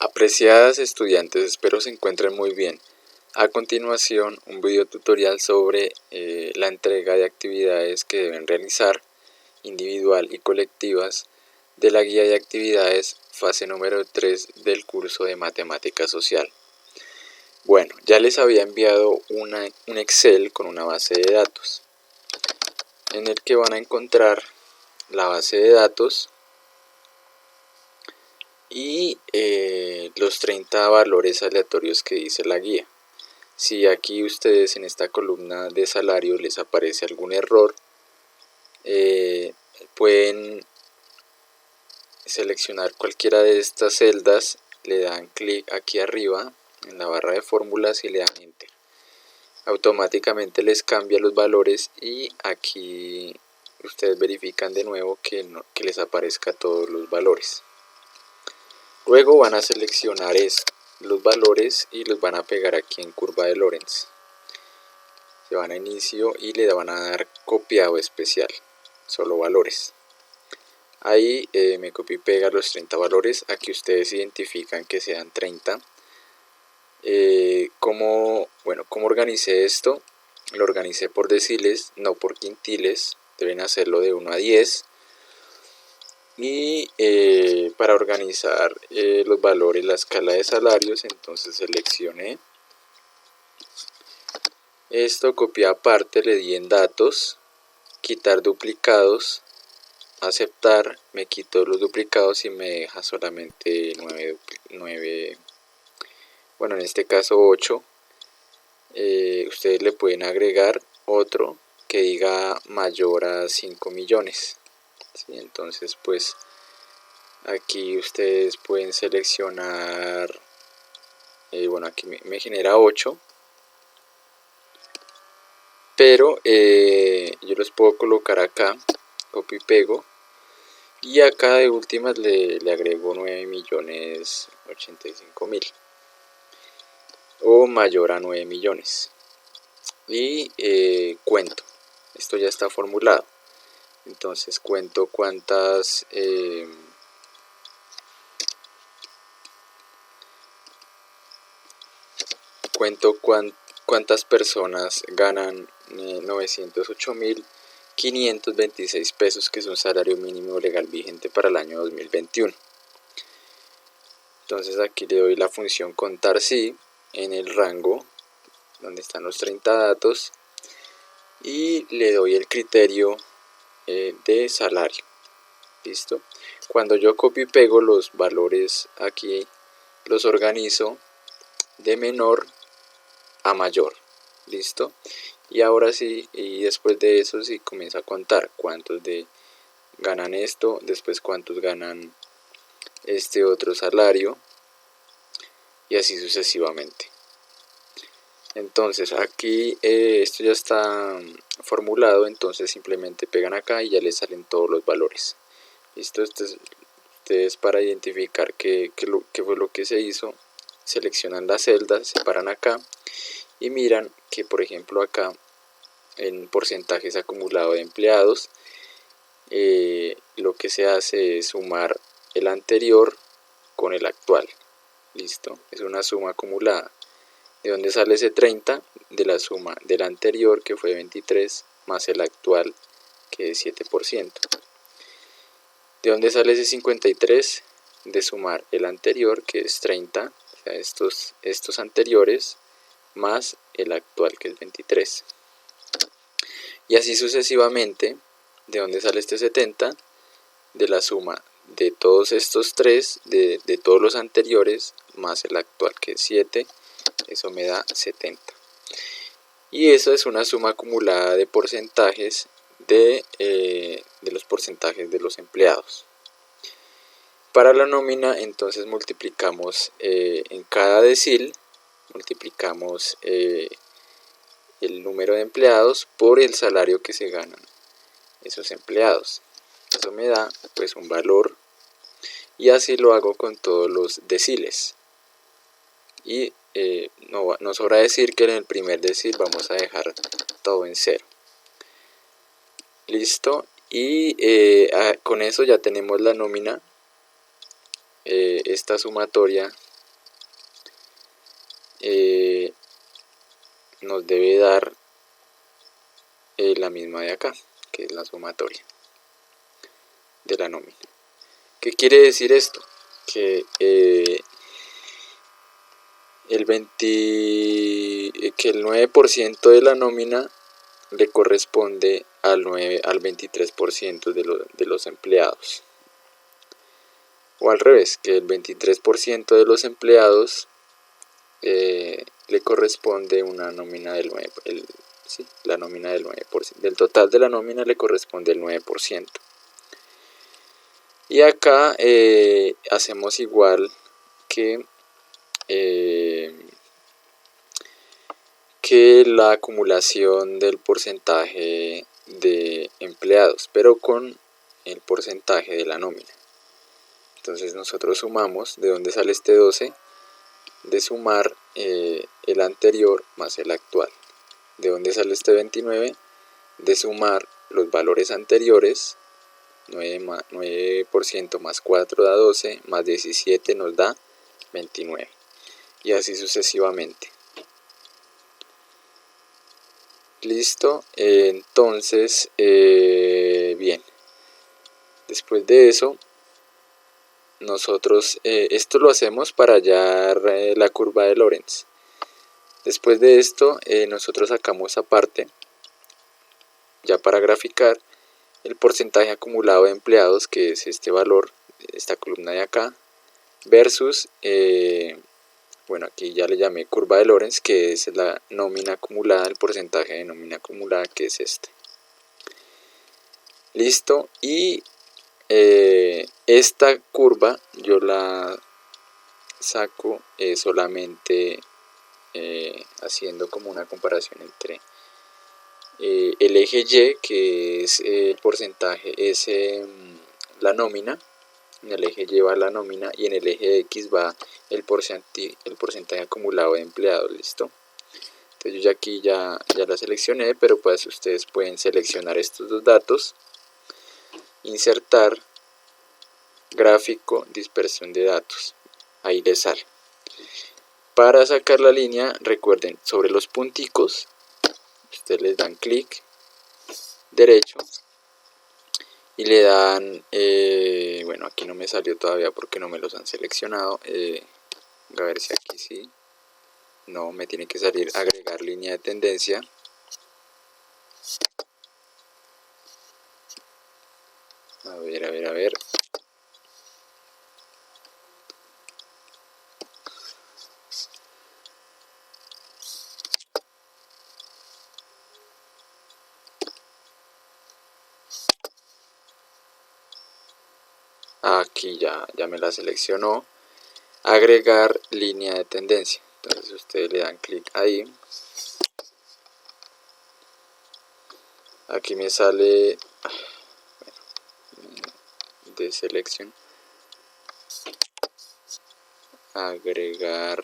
Apreciadas estudiantes, espero se encuentren muy bien. A continuación, un video tutorial sobre la entrega de actividades que deben realizar, individual y colectivas, de la guía de actividades fase número 3 del curso de Matemática Social. Bueno, ya les había enviado un Excel con una base de datos, en el que van a encontrar la base de datos y los 30 valores aleatorios que dice la guía. Si aquí ustedes en esta columna de salario les aparece algún error, pueden seleccionar cualquiera de estas celdas, le dan clic aquí arriba en la barra de fórmulas y le dan enter. Automáticamente les cambia los valores y aquí ustedes verifican de nuevo que les aparezca todos los valores. Luego van a seleccionar los valores y los van a pegar aquí en curva de Lorentz. Se van a inicio y le van a dar copiado especial, solo valores. Ahí me copio y pega los 30 valores. Aquí ustedes identifican que sean 30. ¿Cómo organicé esto? Lo organicé por deciles, no por quintiles. Deben hacerlo de 1 a 10. Y para organizar los valores, la escala de salarios, entonces seleccioné esto, copié aparte, le di en datos, quitar duplicados, aceptar, me quito los duplicados y me deja solamente 9, bueno, en este caso 8. Ustedes le pueden agregar otro que diga mayor a 5 millones. ¿Sí? Entonces pues aquí ustedes pueden seleccionar, bueno, aquí me genera 8, pero yo los puedo colocar acá, copio y pego, y acá de últimas le agrego 9.085.000 o mayor a 9 millones y cuento. Esto ya está formulado, entonces cuento cuántas cuántas personas ganan 908.526 pesos, que es un salario mínimo legal vigente para el año 2021. Entonces aquí le doy la función contar si en el rango donde están los 30 datos y le doy el criterio de salario. Listo. Cuando yo copio y pego los valores aquí, los organizo de menor a mayor. Listo. Y ahora sí, y después de eso sí comienzo a contar cuántos ganan esto, después cuántos ganan este otro salario y así sucesivamente. Entonces aquí esto ya está formulado, entonces simplemente pegan acá y ya les salen todos los valores. Listo. Ustedes para identificar qué fue lo que se hizo, seleccionan las celdas, se paran acá y miran que, por ejemplo, acá en porcentajes acumulados de empleados, lo que se hace es sumar el anterior con el actual. Listo, es una suma acumulada. ¿De dónde sale ese 30? De la suma del anterior, que fue 23, más el actual, que es 7%. ¿De dónde sale ese 53? De sumar el anterior, que es 30, o sea, estos anteriores, más el actual, que es 23. Y así sucesivamente. ¿De dónde sale este 70? De la suma de todos estos tres, de todos los anteriores, más el actual, que es 7, eso me da 70. Y eso es una suma acumulada de porcentajes de los porcentajes de los empleados. Para la nómina, entonces multiplicamos en cada decil, multiplicamos el número de empleados por el salario que se ganan esos empleados. Eso me da pues un valor, y así lo hago con todos los deciles. Y no sobra decir que en el primer decil vamos a dejar todo en 0. Listo. Y con eso ya tenemos la nómina. Esta sumatoria nos debe dar la misma de acá, que es la sumatoria de la nómina. ¿Qué quiere decir esto? Que el 9% de la nómina le corresponde al 23% de los empleados. O al revés, que el 23% de los empleados le corresponde una nómina del 9%. Sí, la nómina del 9%. Del total de la nómina le corresponde el 9%. Y acá hacemos igual que la acumulación del porcentaje de empleados, pero con el porcentaje de la nómina. Entonces nosotros sumamos, ¿de dónde sale este 12? De sumar el anterior más el actual. ¿De dónde sale este 29? De sumar los valores anteriores, 9% más 4 da 12, más 17 nos da 29. Y así sucesivamente. Listo, entonces, bien. Después de eso, nosotros, esto lo hacemos para hallar la curva de Lorentz. Después de esto, nosotros sacamos aparte, ya para graficar, el porcentaje acumulado de empleados, que es este valor, esta columna de acá, versus, bueno, aquí ya le llamé curva de Lorentz, que es la nómina acumulada, el porcentaje de nómina acumulada, que es este. Listo, y esta curva yo la saco solamente haciendo como una comparación entre el eje Y, que es el porcentaje, es la nómina. En el eje Y va la nómina y en el eje X va el porcentaje acumulado de empleados. Listo. Entonces yo ya aquí ya la seleccioné, pero pues ustedes pueden seleccionar estos dos datos, insertar, gráfico, dispersión de datos. Ahí les sale. Para sacar la línea, recuerden, sobre los punticos, ustedes les dan clic derecho y le dan, bueno, aquí no me salió todavía porque no me los han seleccionado, a ver si aquí sí, no, me tiene que salir agregar línea de tendencia. A ver. Aquí ya me la seleccionó. Agregar línea de tendencia. Entonces ustedes le dan clic ahí. Aquí me sale de selección. Agregar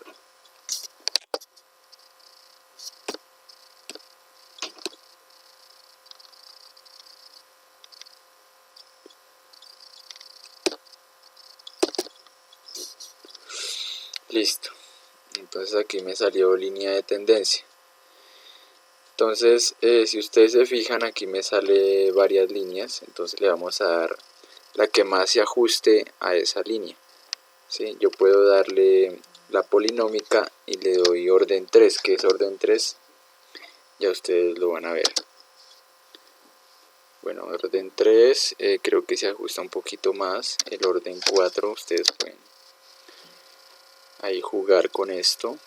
listo. Entonces aquí me salió línea de tendencia. Entonces si ustedes se fijan, aquí me sale varias líneas. Entonces le vamos a dar la que más se ajuste a esa línea. ¿Sí? Yo puedo darle la polinómica y le doy orden 3. ¿Qué es orden 3? Ya ustedes lo van a ver. Bueno, orden 3 creo que se ajusta un poquito más. El orden 4 ustedes pueden ahí jugar con esto.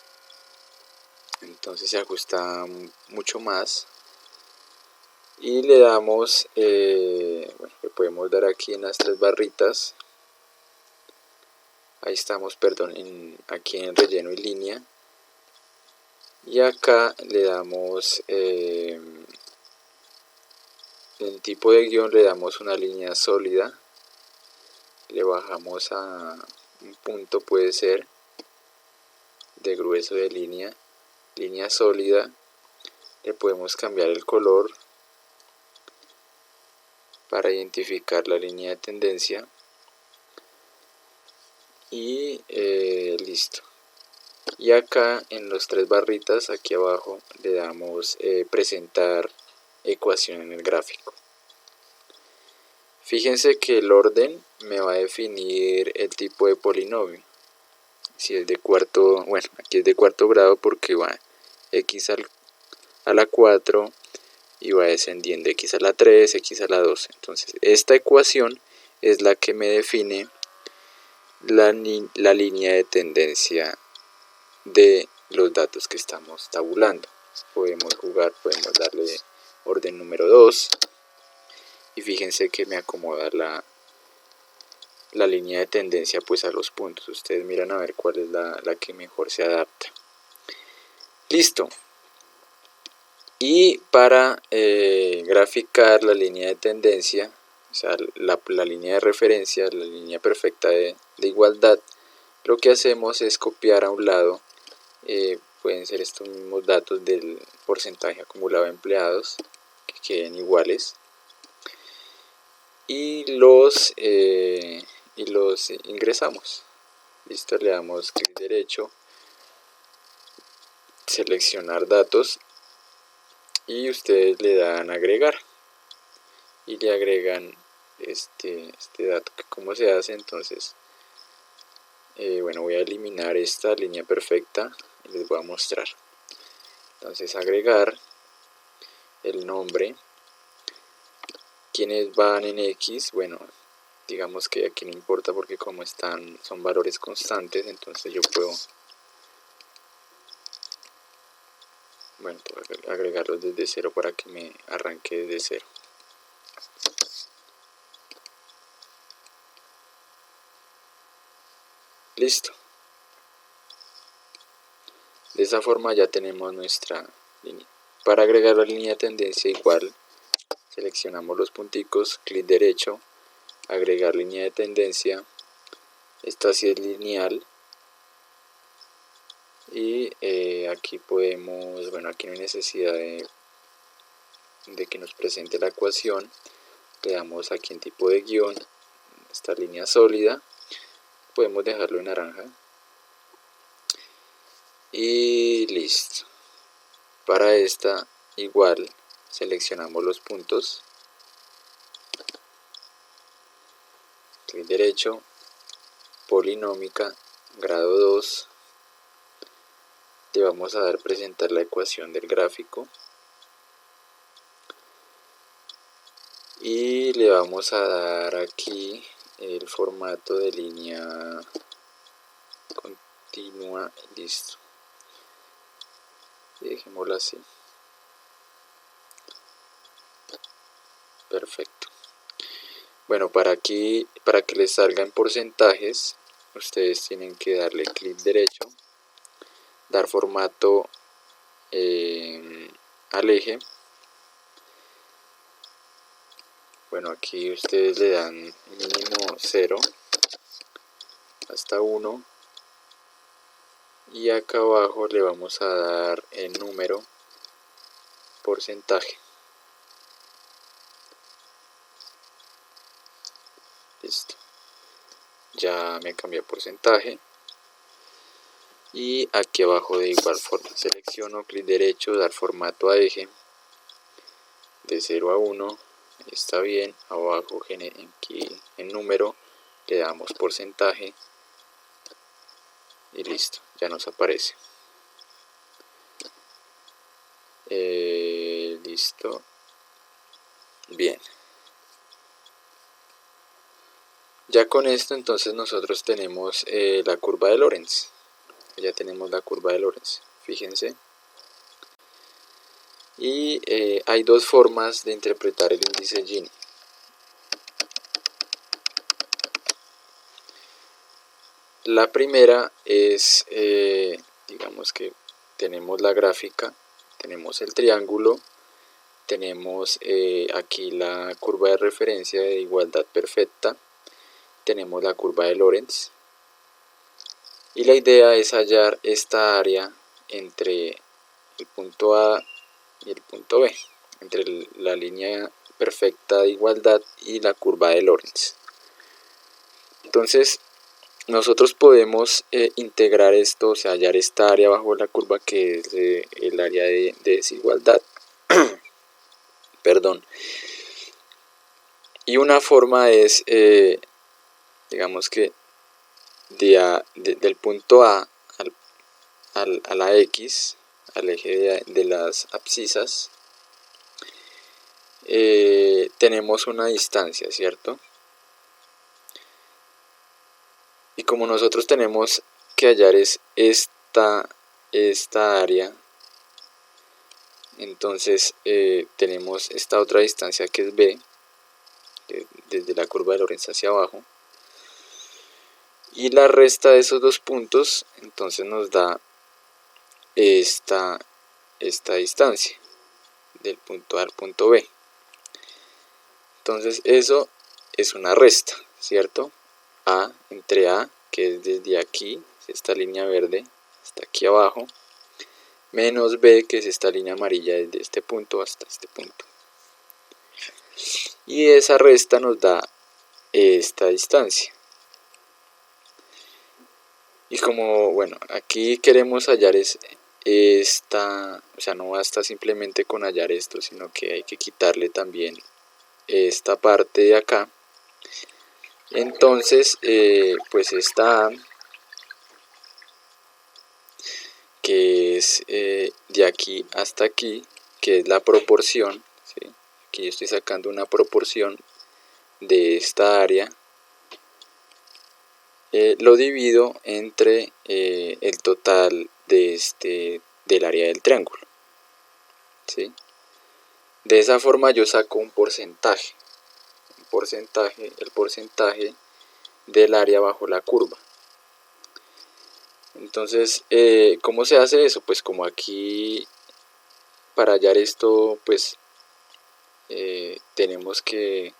Entonces se ajusta mucho más. Y le damos, bueno, le podemos dar aquí en las tres barritas. Ahí estamos, perdón, aquí en relleno y línea. Y acá le damos, en tipo de guión le damos una línea sólida. Le bajamos a un punto, puede ser, de grueso de línea. Línea sólida. Le podemos cambiar el color para identificar la línea de tendencia. Y listo. y acá en los tres barritas aquí abajo le damos presentar ecuación en el gráfico. Fíjense que el orden me va a definir el tipo de polinomio. Si es de cuarto, bueno, aquí es de cuarto grado porque va x a la 4 y va descendiendo x a la 3, x a la 2. Entonces esta ecuación es la que me define la línea de tendencia de los datos que estamos tabulando. Podemos podemos darle orden número 2 y fíjense que me acomoda la línea de tendencia pues a los puntos. Ustedes miran a ver cuál es la que mejor se adapta. Listo. Y para graficar la línea de tendencia, o sea, la línea de referencia, la línea perfecta de igualdad, lo que hacemos es copiar a un lado, pueden ser estos mismos datos del porcentaje acumulado de empleados, que queden iguales, y los ingresamos. Listo, le damos clic derecho, seleccionar datos, y ustedes le dan agregar y le agregan este dato. Que cómo se hace, entonces bueno, voy a eliminar esta línea perfecta y les voy a mostrar. Entonces agregar el nombre, quienes van en X, bueno, digamos que aquí no importa porque como son valores constantes, entonces yo puedo, bueno, agregarlos desde cero para que me arranque desde cero. Listo. De esa forma ya tenemos nuestra línea. Para agregar la línea de tendencia igual, seleccionamos los punticos, clic derecho, agregar línea de tendencia. Esta sí es lineal. Y aquí podemos, bueno, aquí no hay necesidad de que nos presente la ecuación. Le damos aquí en tipo de guión, esta línea sólida, podemos dejarlo en naranja y listo. Para esta igual seleccionamos los puntos, clic derecho, polinómica, grado 2, le vamos a dar presentar la ecuación del gráfico y le vamos a dar aquí el formato de línea continua, listo, y dejémoslo así. Perfecto. Bueno, para que les salgan porcentajes, ustedes tienen que darle clic derecho, dar formato al eje. Bueno, aquí ustedes le dan mínimo 0 hasta 1 y acá abajo le vamos a dar el número porcentaje. Listo. Ya me cambié a porcentaje. Y aquí abajo de igual forma selecciono, clic derecho, dar formato a eje de 0 a 1. Está bien. Abajo aquí en número le damos porcentaje y listo, ya nos aparece. Listo. Bien. Ya con esto entonces nosotros tenemos la curva de Lorentz. Ya tenemos la curva de Lorentz. Fíjense. Y hay dos formas de interpretar el índice Gini. La primera es, digamos que tenemos la gráfica, tenemos el triángulo, tenemos aquí la curva de referencia de igualdad perfecta, tenemos la curva de Lorentz, y la idea es hallar esta área entre el punto A y el punto B, entre la línea perfecta de igualdad y la curva de Lorentz. Entonces, nosotros podemos integrar esto, o sea, hallar esta área bajo la curva que es el área de desigualdad. Perdón. Y una forma es, digamos que del punto A a la X, al eje de las abscisas, tenemos una distancia, ¿cierto? Y como nosotros tenemos que hallar es esta área, entonces tenemos esta otra distancia que es B, desde la curva de Lorentz hacia abajo, y la resta de esos dos puntos entonces nos da esta distancia del punto A al punto B. Entonces eso es una resta, ¿cierto? A entre A, que es desde aquí, esta línea verde, hasta aquí abajo, menos B, que es esta línea amarilla desde este punto hasta este punto. Y esa resta nos da esta distancia. Y como, bueno, aquí queremos hallar esta, o sea, no basta simplemente con hallar esto, sino que hay que quitarle también esta parte de acá. Entonces, pues esta A, que es de aquí hasta aquí, que es la proporción, ¿sí? Aquí yo estoy sacando una proporción de esta área, lo divido entre el total del área del triángulo, ¿sí? De esa forma yo saco un porcentaje, el porcentaje del área bajo la curva. Entonces, ¿cómo se hace eso? Pues como aquí, para hallar esto, pues tenemos que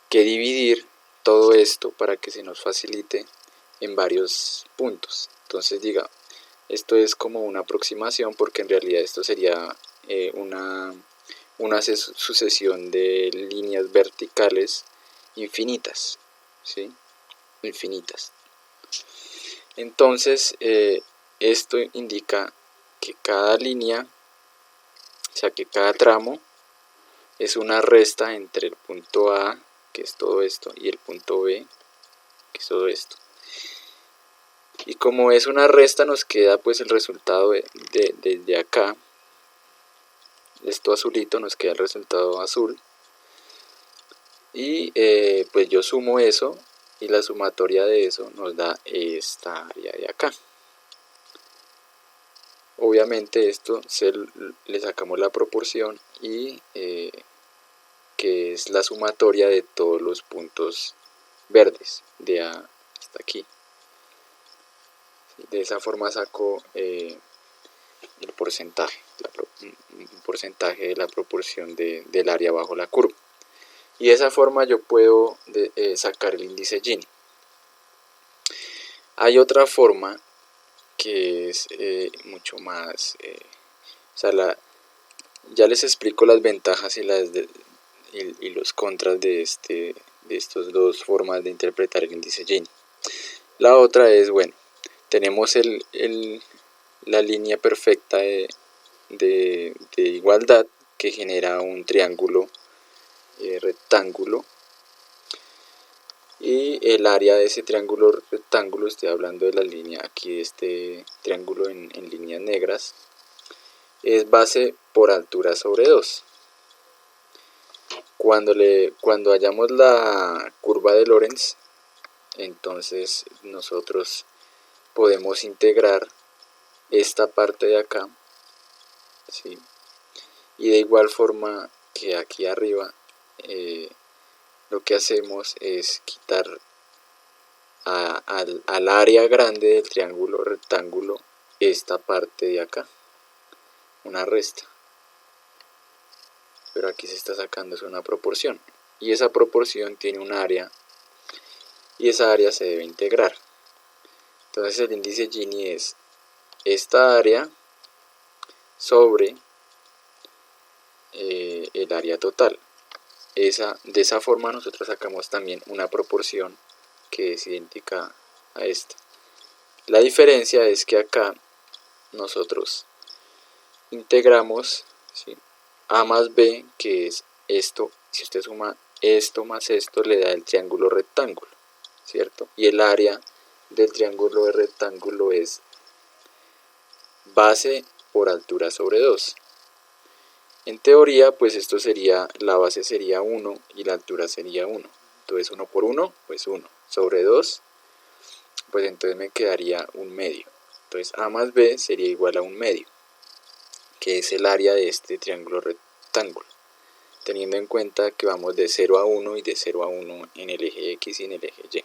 dividir todo esto para que se nos facilite en varios puntos. Entonces, diga, esto es como una aproximación, porque en realidad esto sería una sucesión de líneas verticales infinitas, ¿sí? Infinitas. Entonces, esto indica que cada línea, o sea, que cada tramo es una resta entre el punto A, que es todo esto, y el punto B, que es todo esto. Y como es una resta, nos queda pues el resultado desde acá, esto azulito, nos queda el resultado azul. Y pues yo sumo eso, y la sumatoria de eso nos da esta área de acá. Obviamente esto le sacamos la proporción y que es la sumatoria de todos los puntos verdes de A hasta aquí. De esa forma saco el porcentaje, un porcentaje de la proporción del área bajo la curva. Y de esa forma yo puedo sacar el índice Gini. Hay otra forma que es mucho más, o sea, ya les explico las ventajas y los contras de estas dos formas de interpretar el índice Gini. La otra es, bueno, tenemos la línea perfecta de igualdad que genera un triángulo rectángulo, y el área de ese triángulo rectángulo, estoy hablando de la línea aquí de este triángulo en líneas negras, es base por altura sobre 2. Cuando hallamos la curva de Lorentz, entonces nosotros podemos integrar esta parte de acá, ¿sí? Y de igual forma que aquí arriba, lo que hacemos es quitar al área grande del triángulo rectángulo esta parte de acá, una resta, pero aquí se está sacando es una proporción, y esa proporción tiene un área, y esa área se debe integrar. Entonces el índice Gini es esta área sobre el área total. De esa forma nosotros sacamos también una proporción que es idéntica a esta. La diferencia es que acá nosotros integramos, ¿sí?, a más b, que es esto. Si usted suma esto más esto, le da el triángulo rectángulo, ¿cierto? Y el área del triángulo de rectángulo es base por altura sobre 2. En teoría, pues esto sería, la base sería 1 y la altura sería 1. Entonces 1 por 1, pues 1. Sobre 2, pues entonces me quedaría un medio. Entonces a más b sería igual a un medio, que es el área de este triángulo rectángulo, teniendo en cuenta que vamos de 0 a 1 y de 0 a 1 en el eje X y en el eje Y.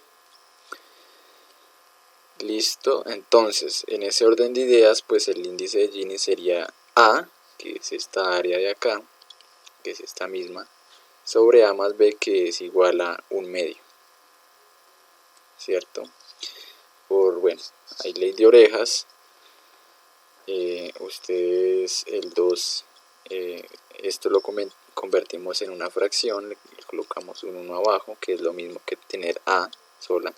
Listo, entonces en ese orden de ideas, pues el índice de Gini sería A, que es esta área de acá, que es esta misma, sobre A más B, que es igual a un medio, ¿cierto? Bueno, hay ley de orejas. Ustedes el 2, esto lo convertimos en una fracción, le colocamos un 1 abajo, que es lo mismo que tener A sola.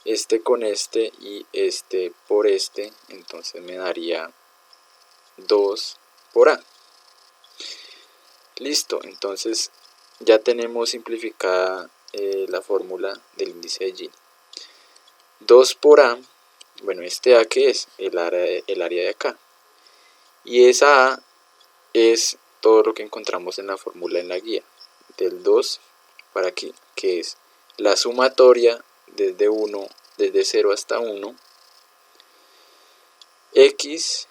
Este con este y este por este, entonces me daría 2 por A. Listo, entonces ya tenemos simplificada la fórmula del índice de Gini. 2 por A, bueno, este A que es el área de acá, y esa A es todo lo que encontramos en la fórmula en la guía, del 2 para aquí, que es la sumatoria desde 0 hasta 1, x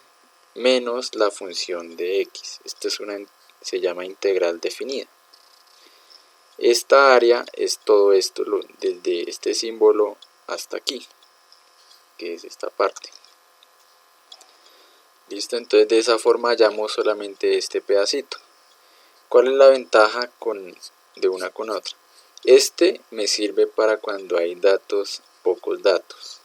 menos la función de x. Esto se llama integral definida. Esta área es todo esto, desde este símbolo hasta aquí, que es esta parte. Listo, entonces de esa forma hallamos solamente este pedacito. ¿Cuál es la ventaja de una con otra? Este me sirve para cuando hay pocos datos.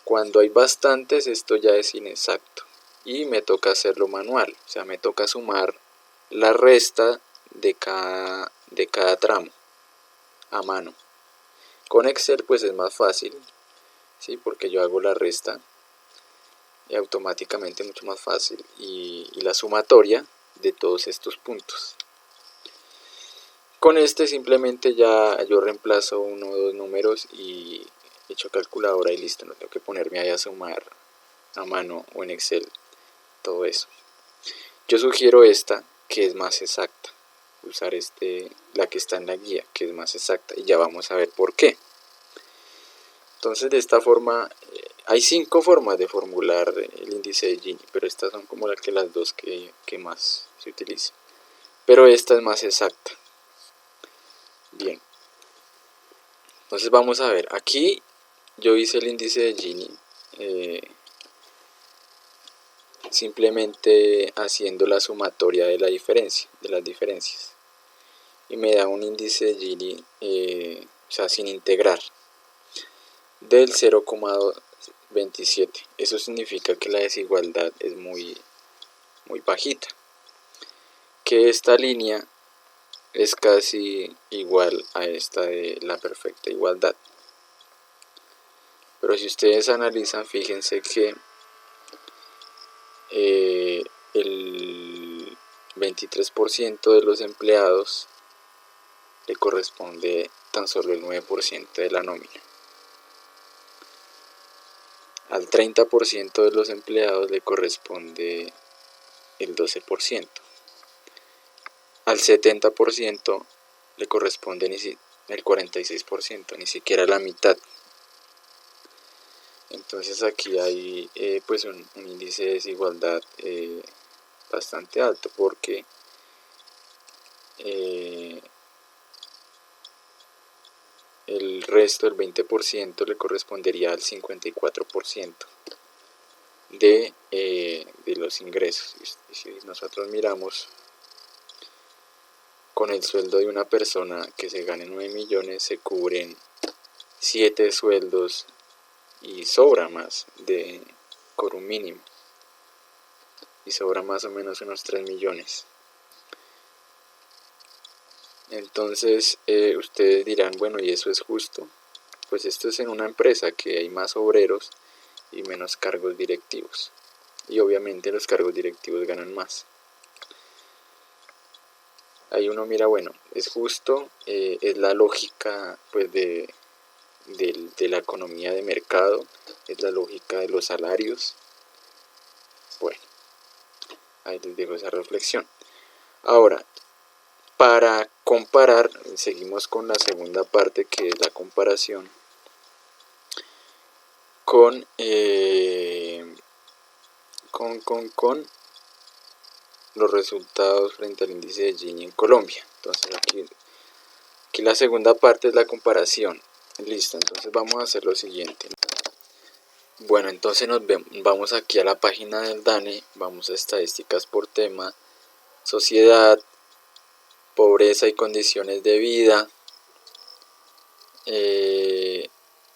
Cuando hay bastantes, esto ya es inexacto y me toca hacerlo manual, o sea, me toca sumar la resta de cada tramo a mano. Con Excel pues es más fácil, ¿sí?, porque yo hago la resta y automáticamente mucho más fácil, y la sumatoria de todos estos puntos. Con este simplemente ya yo reemplazo uno o dos números y echo calculadora y listo, no tengo que ponerme ahí a sumar a mano o en Excel todo eso. Yo sugiero esta, que es más exacta, usar la que está en la guía, que es más exacta, y ya vamos a ver por qué. Entonces de esta forma, hay 5 formas de formular el índice de Gini, pero estas son como las dos que más se utilizan. Pero esta es más exacta. Bien, entonces vamos a ver, aquí yo hice el índice de Gini simplemente haciendo la sumatoria de las diferencias, y me da un índice de Gini, o sea, sin integrar, del 0,27. Eso significa que la desigualdad es muy bajita, que esta línea es casi igual a esta de la perfecta igualdad. Pero si ustedes analizan, fíjense que el 23% de los empleados le corresponde tan solo el 9% de la nómina. Al 30% de los empleados le corresponde el 12%. Al 70% le corresponde el 46%, ni siquiera la mitad. Entonces aquí hay pues un índice de desigualdad bastante alto, porque el resto, el 20%, le correspondería al 54% de los ingresos. Y si nosotros miramos, con el sueldo de una persona que se gane 9 millones, se cubren 7 sueldos y sobra más con un mínimo, y sobra más o menos unos 3 millones. Entonces ustedes dirán, bueno, ¿y eso es justo? pues esto es en una empresa que hay más obreros y menos cargos directivos, y obviamente los cargos directivos ganan más. Ahí uno mira, bueno, es justo, es la lógica pues de la economía de mercado, es la lógica de los salarios. Bueno, ahí les dejo esa reflexión. Ahora, para comparar, seguimos con la segunda parte, que es la comparación con los resultados frente al índice de Gini en Colombia. Entonces aquí la segunda parte es la comparación. Listo, entonces vamos a hacer lo siguiente. Bueno, entonces vamos aquí a la página del DANE, vamos a estadísticas por tema, sociedad, pobreza y condiciones de vida,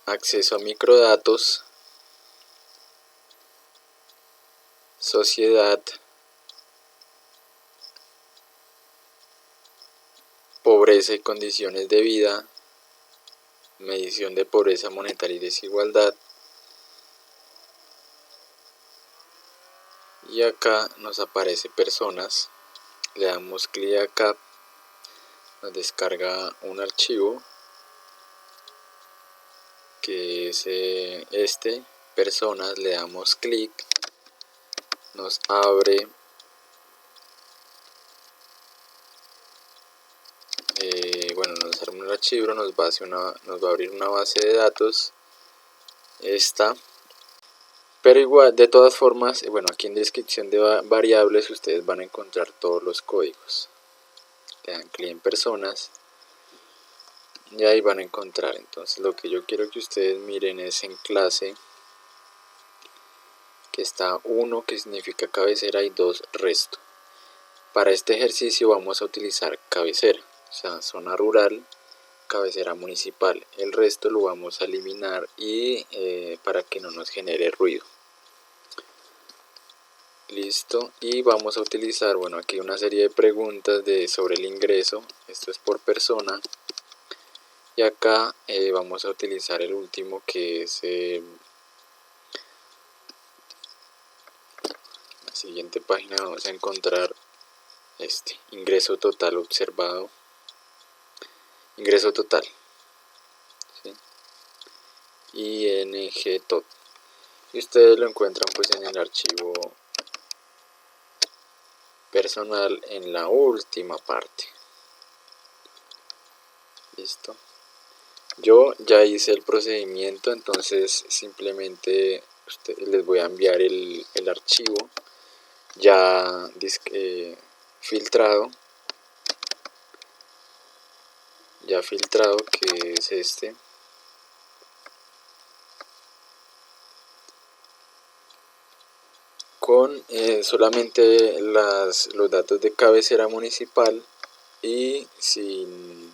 acceso a microdatos, sociedad, pobreza y condiciones de vida, medición de pobreza monetaria y desigualdad, y acá nos aparece personas. Le damos clic acá, nos descarga un archivo que es personas, le damos clic, nos abre bueno, nos arma un archivo, nos va a abrir una base de datos, esta. Pero igual, de todas formas, bueno, aquí en descripción de variables ustedes van a encontrar todos los códigos. Le dan clic en personas y ahí van a encontrar. Entonces lo que yo quiero que ustedes miren es en clase, que está 1, que significa cabecera, y 2, resto. Para este ejercicio vamos a utilizar cabecera, o sea, zona rural, cabecera municipal. El resto lo vamos a eliminar y para que no nos genere ruido. Listo, y vamos a utilizar, bueno, aquí una serie de preguntas sobre el ingreso. Esto es por persona, y acá vamos a utilizar el último, que es la siguiente página. Vamos a encontrar ingreso total observado, ingreso total, ¿sí? ING tot, y ustedes lo encuentran pues en el archivo personal en la última parte. Listo, yo ya hice el procedimiento, entonces simplemente les voy a enviar el archivo ya filtrado, que es este. Con solamente los datos de cabecera municipal y sin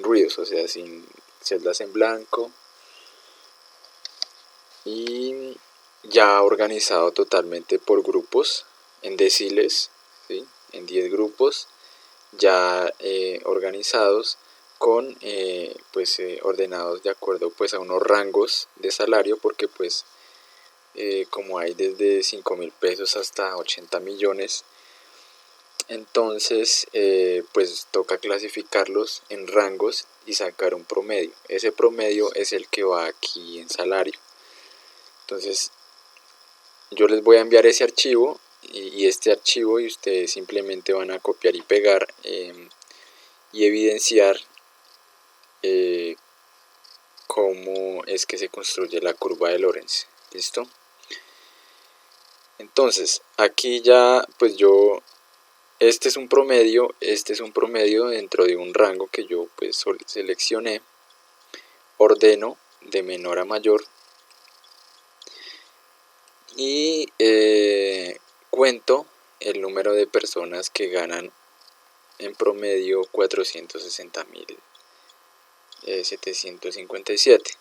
ruidos, o sea, sin celdas en blanco, y ya organizado totalmente por grupos en deciles, ¿sí? En 10 grupos ya organizados, con ordenados de acuerdo pues a unos rangos de salario, porque pues como hay desde 5.000 pesos hasta 80 millones, entonces pues toca clasificarlos en rangos y sacar un promedio. Ese promedio es el que va aquí en salario. Entonces yo les voy a enviar ese archivo y este archivo, y ustedes simplemente van a copiar y pegar y evidenciar cómo es que se construye la curva de Lorenz. ¿Listo? Entonces aquí ya pues este es un promedio dentro de un rango que yo pues seleccioné, ordeno de menor a mayor y cuento el número de personas que ganan en promedio 460.757.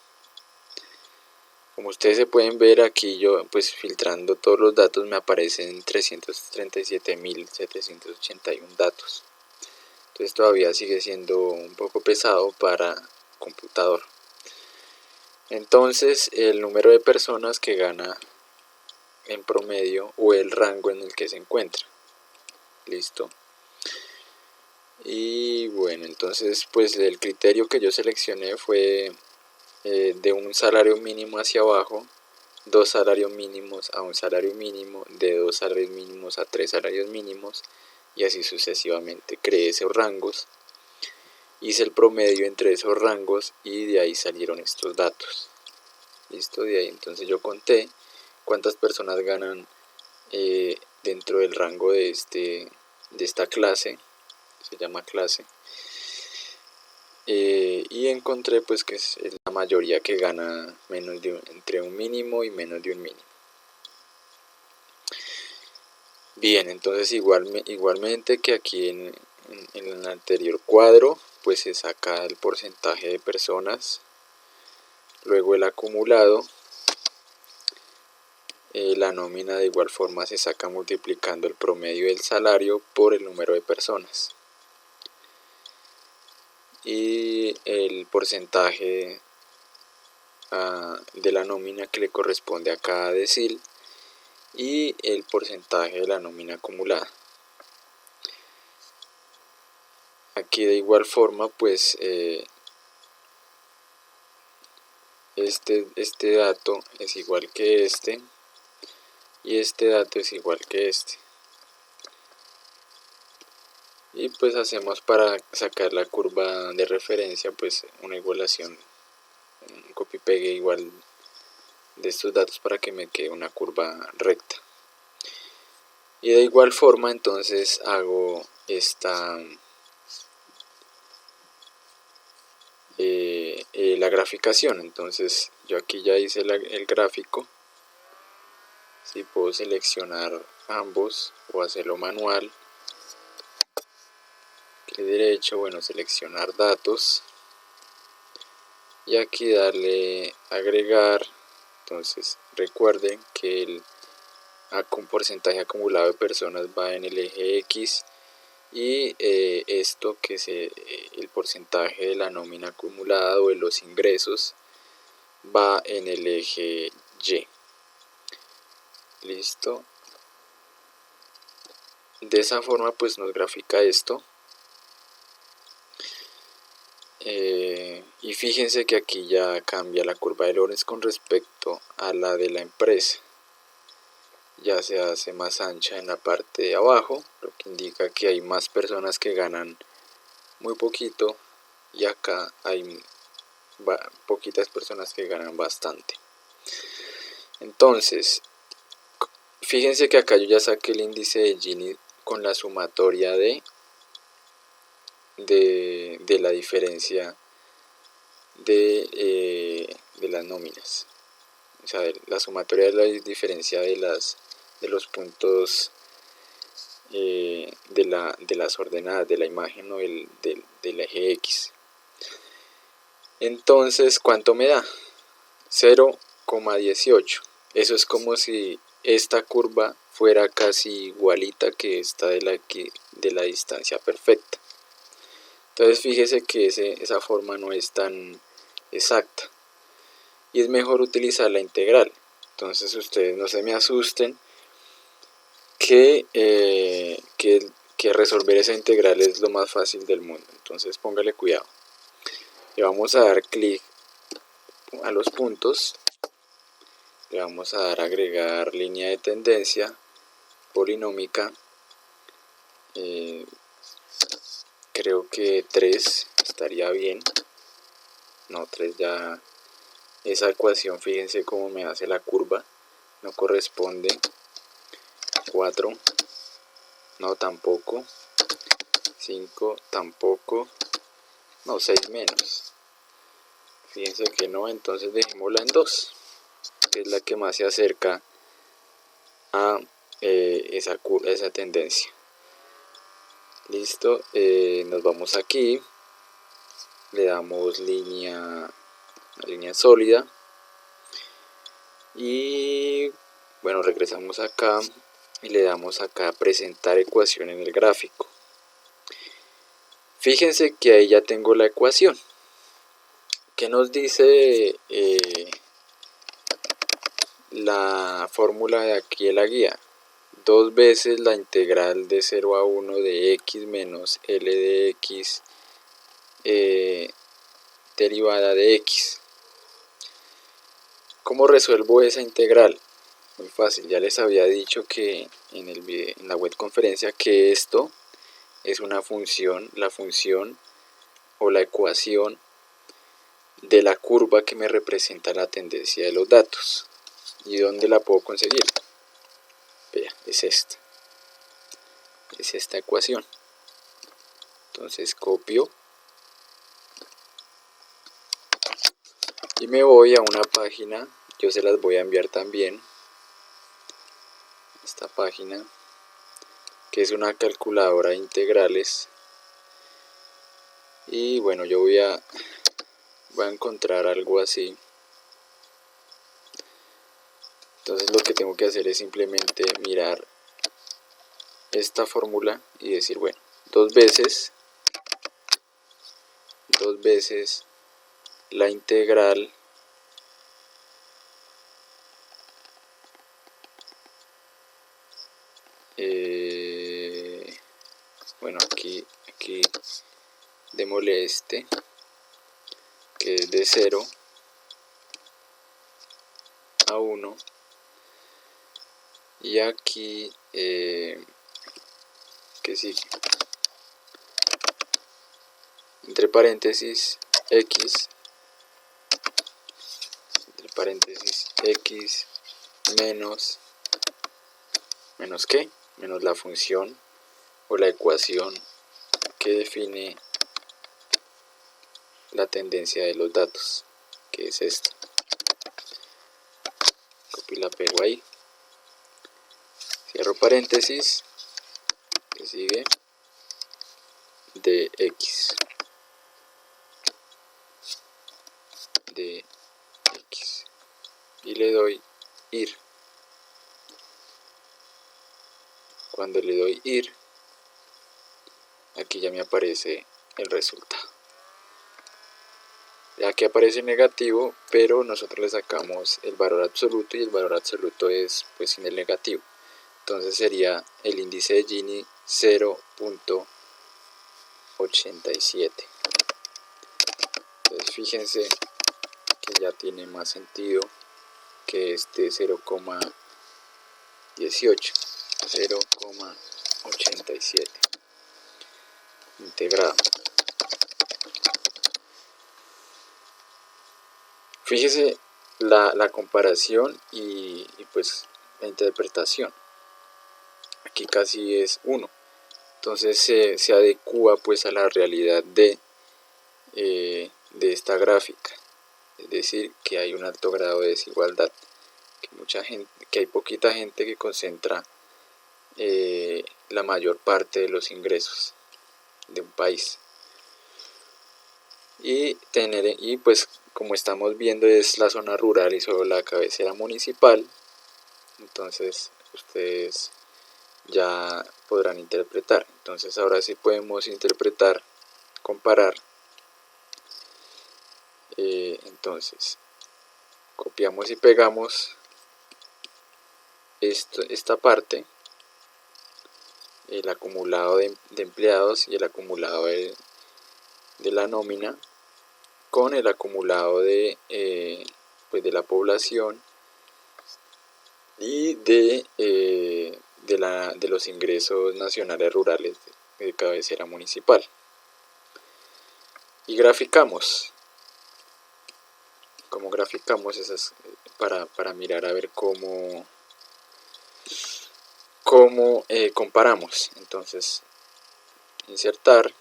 Como ustedes se pueden ver aquí, yo pues filtrando todos los datos me aparecen 337.781 datos. entonces todavía sigue siendo un poco pesado para computador. Entonces el número de personas que gana en promedio o el rango en el que se encuentra. Listo. Y bueno, entonces pues el criterio que yo seleccioné fue de un salario mínimo hacia abajo, 2 salarios mínimos a un salario mínimo, de 2 salarios mínimos a 3 salarios mínimos, y así sucesivamente. Creé esos rangos, hice el promedio entre esos rangos y de ahí salieron estos datos. Listo, de ahí entonces yo conté cuántas personas ganan dentro del rango de esta clase, se llama clase, y encontré pues que es la mayoría que gana entre un mínimo y menos de un mínimo. Bien, entonces igualmente que aquí en el anterior cuadro pues se saca el porcentaje de personas, luego el acumulado, la nómina de igual forma se saca multiplicando el promedio del salario por el número de personas, y el porcentaje de la nómina que le corresponde a cada decil y el porcentaje de la nómina acumulada. Aquí de igual forma pues este dato es igual que este y este dato es igual que este, y pues hacemos para sacar la curva de referencia pues una igualación, un copy pegue igual de estos datos para que me quede una curva recta. Y de igual forma entonces hago la graficación. Entonces yo aquí ya hice el gráfico. Si puedo seleccionar ambos o hacerlo manual, clic derecho, bueno, seleccionar datos y aquí darle agregar. Entonces recuerden que el porcentaje acumulado de personas va en el eje X, y esto que es el porcentaje de la nómina acumulada o de los ingresos va en el eje Y. Listo. De esa forma pues nos grafica esto. Y fíjense que aquí ya cambia la curva de Lorenz con respecto a la de la empresa. Ya se hace más ancha en la parte de abajo, lo que indica que hay más personas que ganan muy poquito, y acá hay poquitas personas que ganan bastante. Entonces fíjense que acá yo ya saqué el índice de Gini con la sumatoria de la diferencia de las nóminas, o sea, la sumatoria de la diferencia de los puntos de las ordenadas de la imagen o del eje X. Entonces, ¿cuánto me da? 0,18. Eso es como si esta curva fuera casi igualita que esta de la distancia perfecta. Entonces fíjese que esa forma no es tan exacta y es mejor utilizar la integral. Entonces ustedes no se me asusten que resolver esa integral es lo más fácil del mundo. Entonces póngale cuidado. Le vamos a dar clic a los puntos, le vamos a dar a agregar línea de tendencia polinómica, creo que 3 estaría bien, no 3 ya, esa ecuación fíjense cómo me hace la curva, no corresponde. 4, no tampoco. 5 tampoco, no, 6 menos, fíjense que no, entonces dejémosla en 2, que es la que más se acerca a esa tendencia. Listo, nos vamos aquí, le damos una línea sólida y bueno, regresamos acá y le damos acá a presentar ecuación en el gráfico. Fíjense que ahí ya tengo la ecuación. ¿Qué nos dice la fórmula de aquí de la guía? 2 veces la integral de 0 a 1 de x menos L de x derivada de x. ¿Cómo resuelvo esa integral? Muy fácil, ya les había dicho que en la web conferencia que esto es una función, la función o la ecuación de la curva que me representa la tendencia de los datos. ¿Y dónde la puedo conseguir? Vea, es esta ecuación. Entonces copio y me voy a una página, yo se las voy a enviar también, esta página, que es una calculadora de integrales. Y bueno, yo voy a encontrar algo así. Entonces lo que tengo que hacer es simplemente mirar esta fórmula y decir, bueno, dos veces la integral bueno, aquí démosle este, que es de 0 a 1, y aquí que sigue, entre paréntesis x, menos ¿qué? Menos la función o la ecuación que define la tendencia de los datos, que es esta. Copio y la pego ahí, cierro paréntesis, que sigue, de x, y le doy ir. Cuando le doy ir, aquí ya me aparece el resultado. Aquí aparece negativo, pero nosotros le sacamos el valor absoluto y el valor absoluto es pues sin el negativo. Entonces sería el índice de Gini 0.87. Entonces fíjense que ya tiene más sentido que este 0.87 integrado. Fíjese la comparación y pues la interpretación. Aquí casi es 1. Entonces se adecua pues a la realidad de esta gráfica. Es decir, que hay un alto grado de desigualdad. Que hay poquita gente que concentra la mayor parte de los ingresos de un país. Y pues como estamos viendo es la zona rural y solo la cabecera municipal, entonces ustedes ya podrán interpretar. Entonces ahora sí podemos interpretar, comparar. Entonces copiamos y pegamos esta parte, el acumulado de empleados y el acumulado de la nómina, con el acumulado de la población y de los ingresos nacionales rurales de cabecera municipal. Y graficamos. Como graficamos esas para mirar a ver cómo comparamos. Entonces, insertar,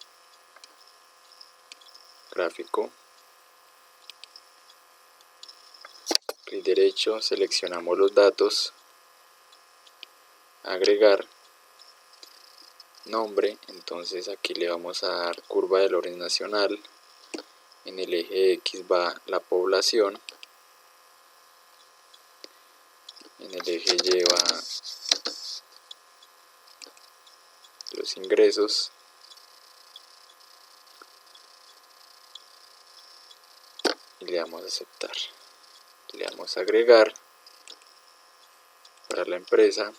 gráfico, clic derecho, seleccionamos los datos, agregar, nombre, entonces aquí le vamos a dar curva del orden nacional, en el eje X va la población, en el eje Y va los ingresos, y le damos a aceptar. Le damos a agregar para la empresa.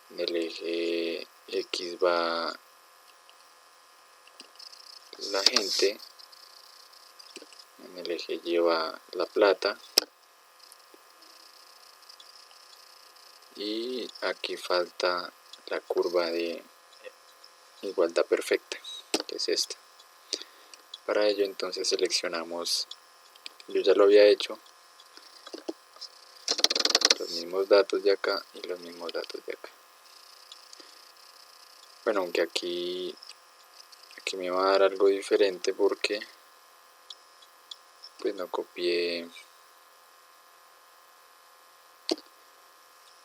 En el eje X va la gente, en el eje Y va la plata, y aquí falta la curva de igualdad perfecta, que es esta. Para ello entonces seleccionamos, yo ya lo había hecho, los mismos datos de acá y los mismos datos de acá. Bueno, aunque aquí me va a dar algo diferente porque pues no copié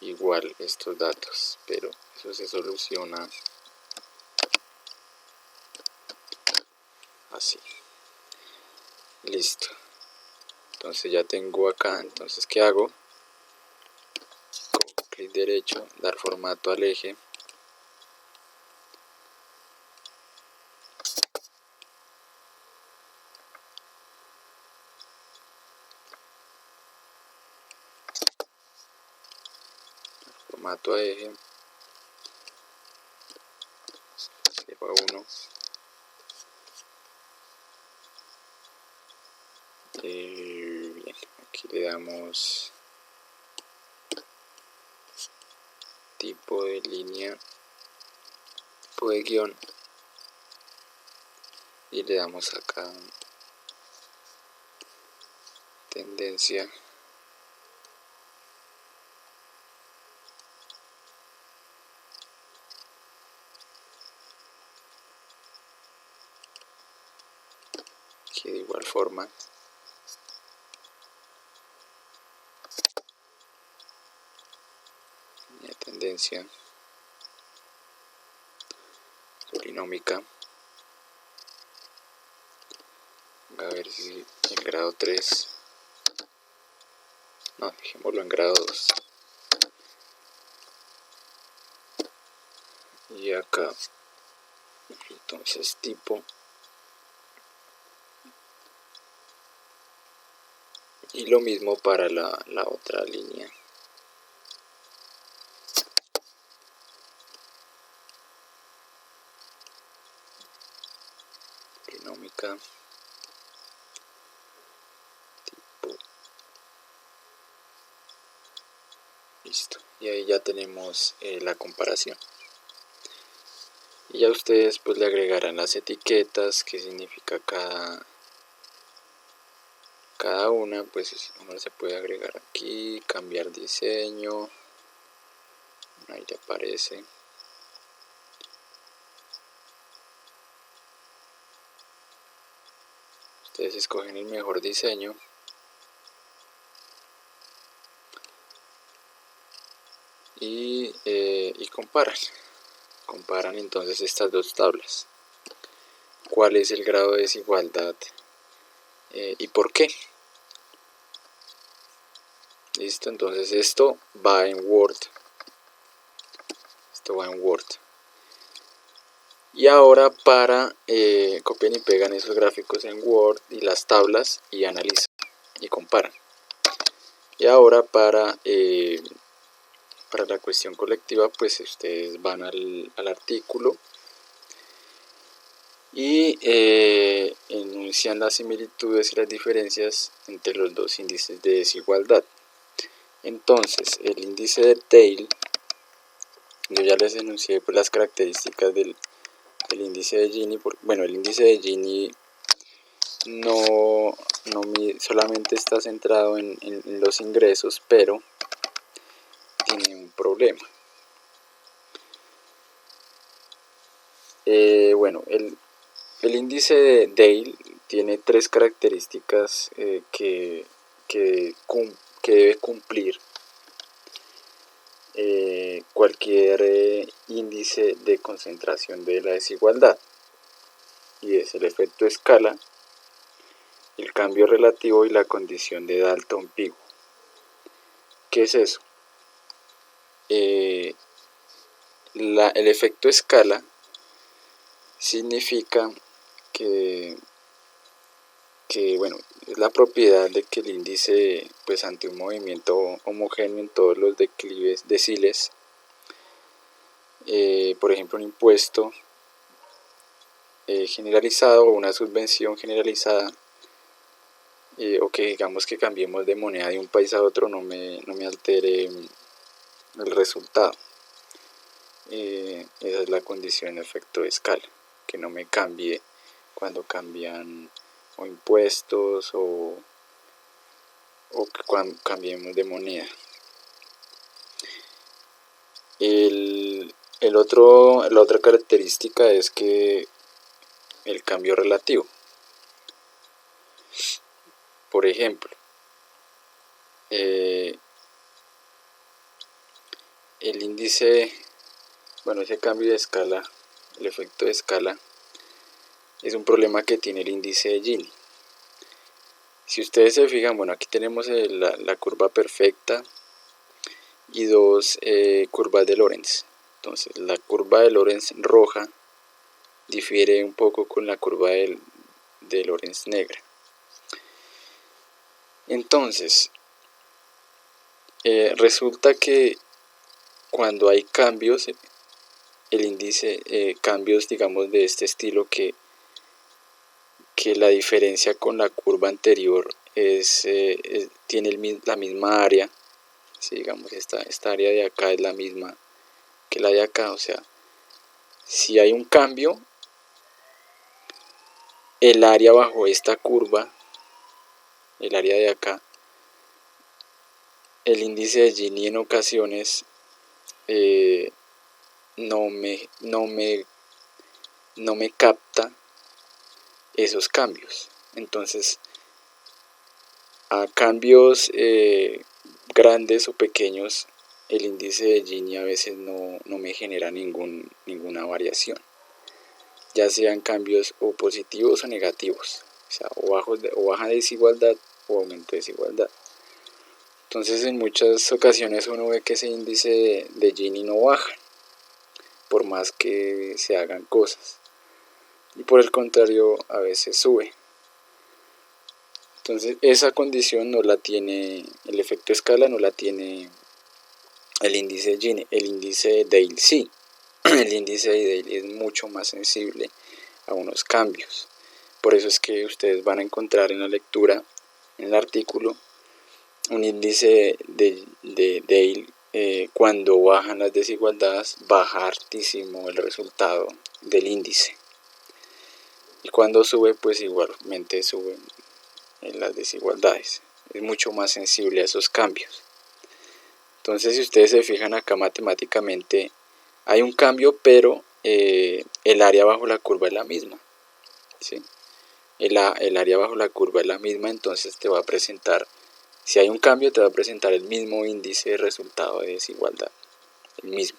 igual estos datos, pero eso se soluciona así. Listo. Entonces ya tengo acá, entonces ¿qué hago? Con clic derecho, dar formato al eje. Formato a eje. Dejo a 1. Bien, aquí le damos tipo de línea, tipo de guión, y le damos acá tendencia, que de igual forma la tendencia polinómica. A ver si el grado 3, no, dejémoslo en grado 2. Y acá entonces tipo, y lo mismo para la otra línea. Polinómica, tipo, listo. Y ahí ya tenemos la comparación. Y ya ustedes pues le agregarán las etiquetas, que significa cada una, pues uno se puede agregar aquí, cambiar diseño, ahí ya aparece. Ustedes escogen el mejor diseño y comparan entonces estas dos tablas. ¿Cuál es el grado de desigualdad y por qué? Listo, entonces esto va en Word. Esto va en Word. Y ahora copian y pegan esos gráficos en Word y las tablas y analizan y comparan. Y ahora para la cuestión colectiva, pues ustedes van al artículo y enuncian las similitudes y las diferencias entre los dos índices de desigualdad. Entonces, el índice de Theil, yo ya les enuncié pues, las características del índice de Gini. Bueno, el índice de Gini solamente está centrado en los ingresos, pero tiene un problema. Bueno, el índice de Theil tiene tres características que debe cumplir cualquier índice de concentración de la desigualdad, y es el efecto escala, el cambio relativo y la condición de Dalton-Pigou. ¿Qué es eso? El efecto escala significa que que bueno, es la propiedad de que el índice, pues ante un movimiento homogéneo en todos los declives deciles, por ejemplo un impuesto generalizado o una subvención generalizada, o que digamos que cambiemos de moneda de un país a otro, no me altere el resultado. Esa es la condición de efecto de escala, que no me cambie cuando cambian o impuestos o que cuando cambiemos de moneda. La otra característica es que el cambio relativo. Por ejemplo, el índice, bueno, ese cambio de escala, el efecto de escala, es un problema que tiene el índice de Gini. Si ustedes se fijan, bueno, aquí tenemos la curva perfecta y dos curvas de Lorentz. Entonces, la curva de Lorentz roja difiere un poco con la curva de Lorentz negra. Entonces, resulta que cuando hay cambios, el índice, cambios digamos de este estilo, que la diferencia con la curva anterior tiene la misma área, ¿sí? Digamos esta área de acá es la misma que la de acá, o sea, si hay un cambio, el área bajo esta curva, el área de acá, el índice de Gini en ocasiones no me capta esos cambios. Entonces, a cambios grandes o pequeños, el índice de Gini a veces no me genera ninguna variación, ya sean cambios o positivos o negativos, o sea, o baja desigualdad o aumento de desigualdad. Entonces, en muchas ocasiones uno ve que ese índice de Gini no baja, por más que se hagan cosas, y por el contrario a veces sube. Entonces esa condición no la tiene, el efecto escala no la tiene el índice de Gini. El índice de Dale sí. El índice de Dale es mucho más sensible a unos cambios. Por eso es que ustedes van a encontrar en la lectura, en el artículo, un índice de Dale. Cuando bajan las desigualdades, baja hartísimo el resultado del índice. Y cuando sube, pues igualmente suben en las desigualdades. Es mucho más sensible a esos cambios. Entonces, si ustedes se fijan acá matemáticamente, hay un cambio, pero el área bajo la curva es la misma, ¿sí? El área bajo la curva es la misma, entonces te va a presentar, si hay un cambio, te va a presentar el mismo índice de resultado de desigualdad, el mismo.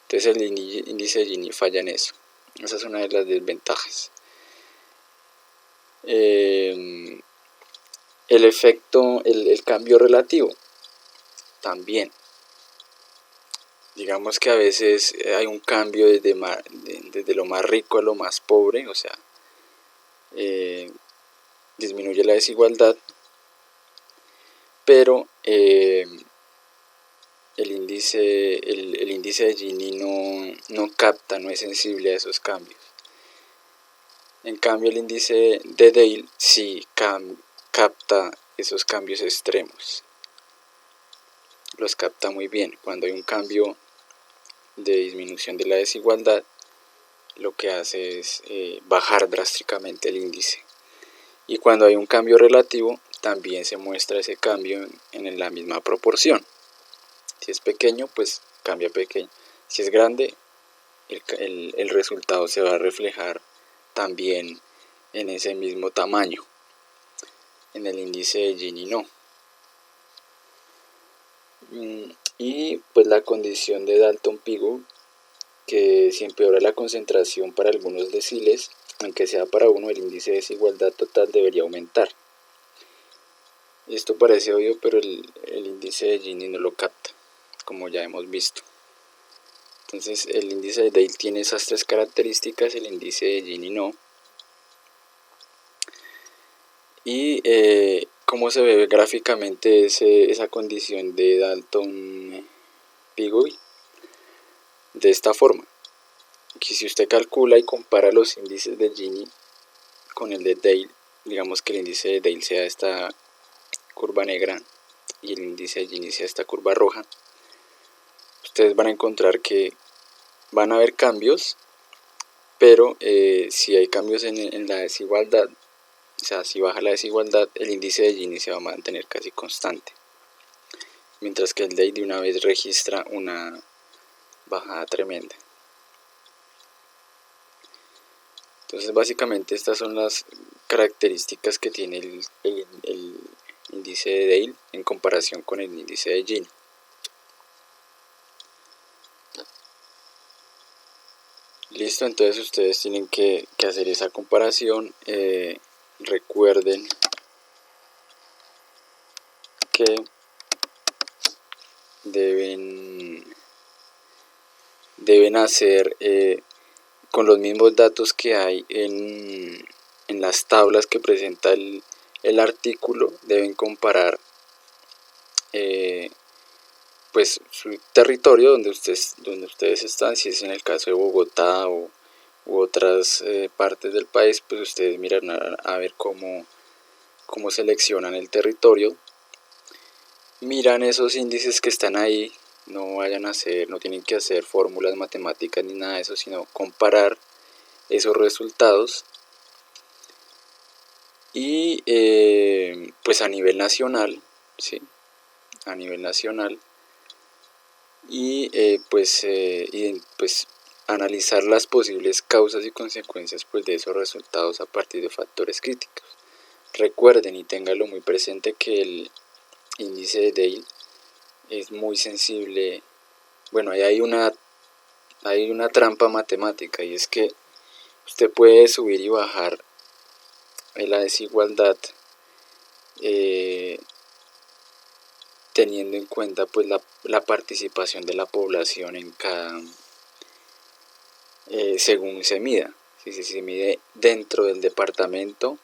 Entonces el índice de Gini falla en eso. Esa es una de las desventajas. El efecto, el cambio relativo, también. Digamos que a veces hay un cambio desde lo más rico a lo más pobre, o sea, disminuye la desigualdad, pero el índice de Gini no capta, no es sensible a esos cambios. En cambio, el índice de Dale sí capta esos cambios extremos. Los capta muy bien. Cuando hay un cambio de disminución de la desigualdad, lo que hace es bajar drásticamente el índice. Y cuando hay un cambio relativo, también se muestra ese cambio en la misma proporción. Si es pequeño, pues cambia pequeño. Si es grande, el resultado se va a reflejar también en ese mismo tamaño. En el índice de Gini no. Y pues la condición de Dalton-Pigou, que si empeora la concentración para algunos deciles, aunque sea para uno, el índice de desigualdad total debería aumentar. Esto parece obvio, pero el índice de Gini no lo capta, como ya hemos visto. Entonces el índice de Dale tiene esas tres características, el índice de Gini no. Y cómo se ve gráficamente esa condición de Dalton-Pigou, de esta forma. Aquí si usted calcula y compara los índices de Gini con el de Dale, digamos que el índice de Dale sea esta curva negra y el índice de Gini sea esta curva roja, ustedes van a encontrar que van a haber cambios, pero si hay cambios en la desigualdad, o sea, si baja la desigualdad, el índice de Gini se va a mantener casi constante, mientras que el Dale de una vez registra una bajada tremenda. Entonces básicamente estas son las características que tiene el índice de Dale en comparación con el índice de Gini. Listo, entonces ustedes tienen que hacer esa comparación. Recuerden que deben hacer con los mismos datos que hay en las tablas que presenta el artículo, deben comparar pues su territorio donde ustedes están. Si es en el caso de Bogotá u otras partes del país, pues ustedes miran a ver cómo seleccionan el territorio, miran esos índices que están ahí, no tienen que hacer fórmulas matemáticas ni nada de eso, sino comparar esos resultados. Y pues a nivel nacional, ¿sí? A nivel nacional, y pues analizar las posibles causas y consecuencias pues de esos resultados a partir de factores críticos. Recuerden y ténganlo muy presente que el índice de Dale es muy sensible. Bueno, ahí hay una trampa matemática, y es que usted puede subir y bajar la desigualdad teniendo en cuenta pues la participación de la población en cada según se mida, si se mide dentro del departamento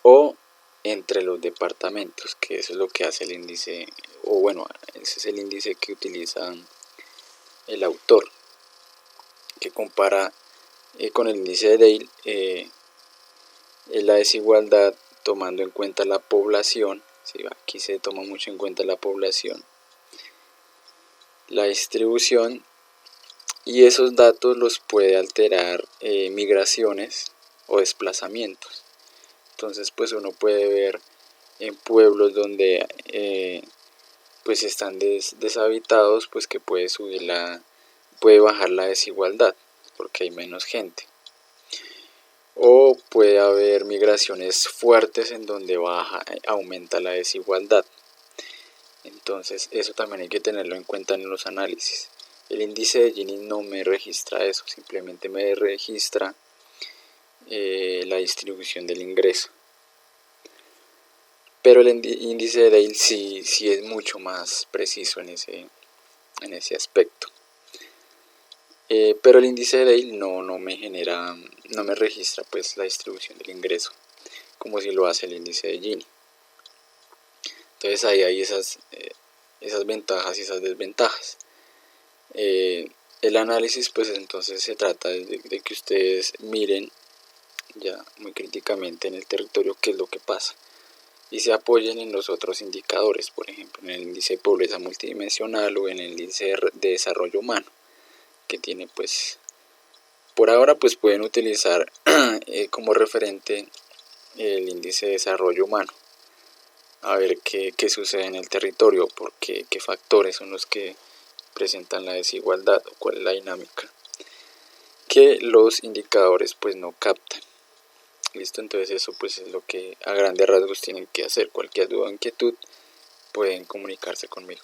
o entre los departamentos, que eso es lo que hace el índice, o bueno, ese es el índice que utiliza el autor, que compara con el índice de Dale la desigualdad tomando en cuenta la población. ¿Sí? Aquí se toma mucho en cuenta la población, la distribución, y esos datos los puede alterar migraciones o desplazamientos. Entonces pues uno puede ver en pueblos donde pues están deshabitados, pues que puede bajar la desigualdad porque hay menos gente, o puede haber migraciones fuertes en donde aumenta la desigualdad. Entonces eso también hay que tenerlo en cuenta en los análisis. El índice de Gini no me registra eso, simplemente me registra la distribución del ingreso. Pero el índice de Dale sí es mucho más preciso en ese aspecto. Pero el índice de Dale no me registra pues la distribución del ingreso, como si lo hace el índice de Gini. Entonces ahí hay esas ventajas y esas desventajas. El análisis pues entonces se trata de que ustedes miren ya muy críticamente en el territorio qué es lo que pasa, y se apoyen en los otros indicadores, por ejemplo en el índice de pobreza multidimensional o en el índice de desarrollo humano, que tiene pues por ahora pues pueden utilizar como referente el índice de desarrollo humano, a ver qué sucede en el territorio, porque qué factores son los que presentan la desigualdad o cuál es la dinámica que los indicadores pues no captan. Listo, entonces eso pues es lo que a grandes rasgos tienen que hacer. Cualquier duda o inquietud pueden comunicarse conmigo.